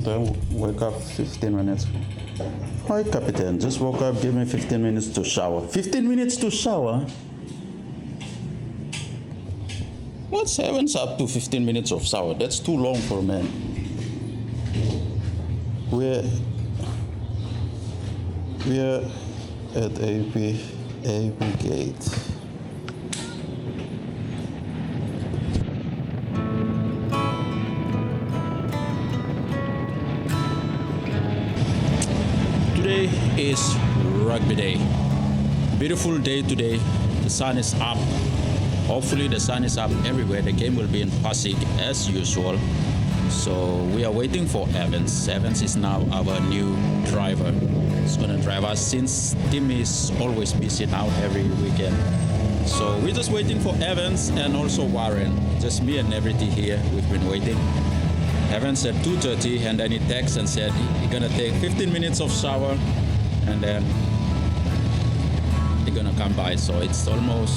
Then wake up 15 minutes. Hi, Captain. Just woke up. Give me 15 minutes to shower. 15 minutes to shower? What's heavens up to 15 minutes of shower? That's too long for a man. We're at AP gate. Today is rugby day. Beautiful day today. The sun is up. Hopefully the sun is up everywhere. The game will be in Pasig as usual. So we are waiting for Evans. Evans is now our new driver. He's gonna drive us since Tim is always busy now every weekend. So we're just waiting for Evans and also Warren. Just me and Everity here. We've been waiting. Evans at 2:30 and then he texted and said he's gonna take 15 minutes of shower and then he's gonna come by. So it's almost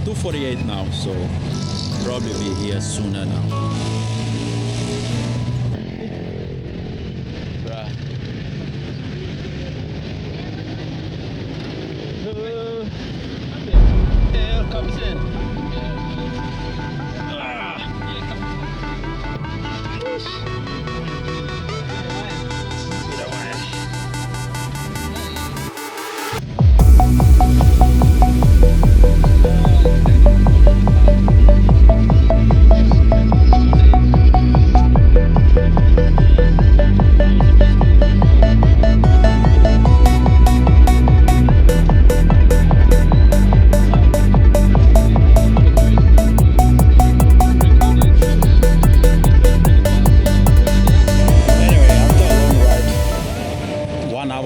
2:48 now, so probably be here sooner now. Comes in.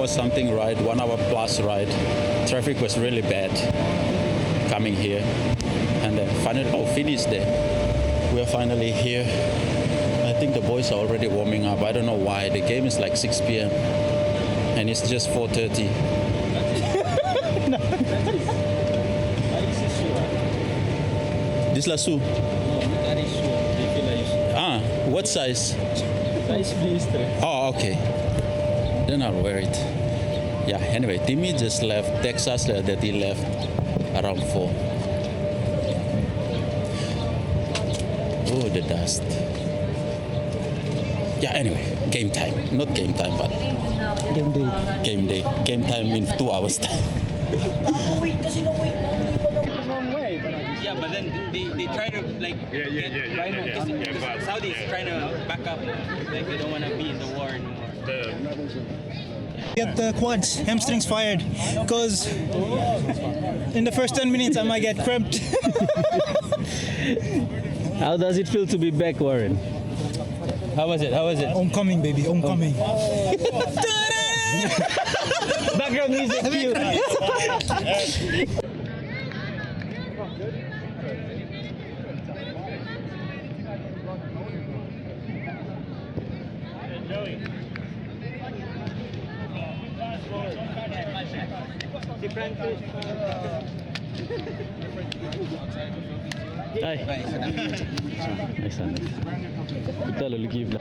Something ride, 1 hour plus ride. Traffic was really bad coming here, and then finally finished there. We are finally here. I think the boys are already warming up. I don't know why. The game is like 6 p.m. and it's just 4:30. This lasso. Ah, what size? Size blister. Oh, okay. Then I'll wear it. Yeah, anyway, Timmy just left Texas that he left around 4. Oh, the dust. Yeah, anyway, game time. Not game time, but Game day. game day. Game time in 2 hours time. Yeah, but then they try to like Saudi's trying to back up, like they don't want to be in the war anymore. Get the quads, hamstrings fired, because in the first 10 minutes I might get cramped. How does it feel to be back, Warren? How was it? Homecoming, baby, homecoming. Background music cue. Ay. Nice. Kita lo lagi pula.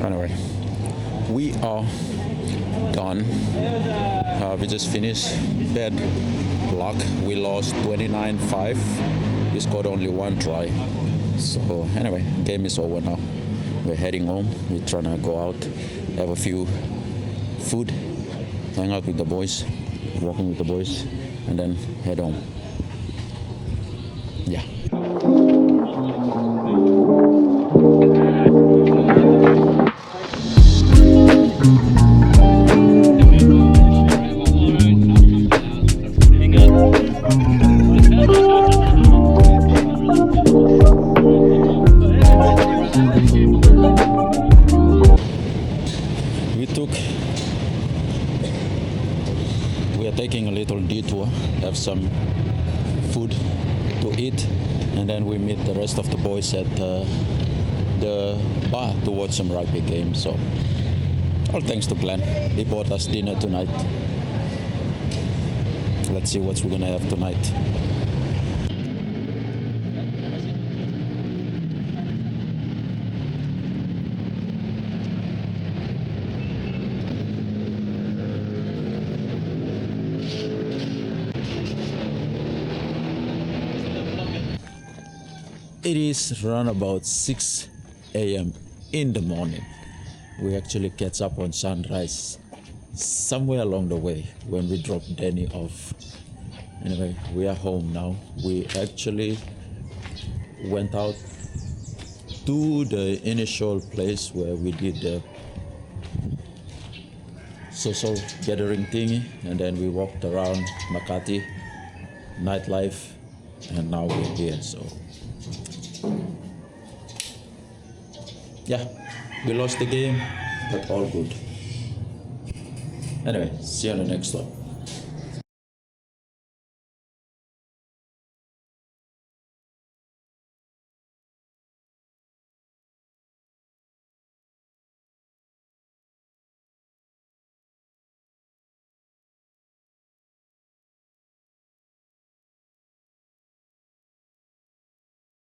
Anyway, we are done. We just finished. Bad luck. We lost 29-5. We scored only 1 try. So anyway, game is over now. We're heading home. We're trying to go out, have a few food, hang out with the boys, walking with the boys, and then head home. Yeah. We are taking a little detour, have some food to eat, and then we meet the rest of the boys at the bar to watch some rugby game. So all thanks to Glenn. He bought us dinner tonight. Let's see what we're gonna have tonight. It is around about 6 a.m. in the morning. We actually catch up on sunrise somewhere along the way when we drop Danny off. Anyway, we are home now. We actually went out to the initial place where we did the social gathering thingy, and then we walked around Makati, nightlife, and now we're here. So yeah, we lost the game, but all good. Anyway, see you on the next one.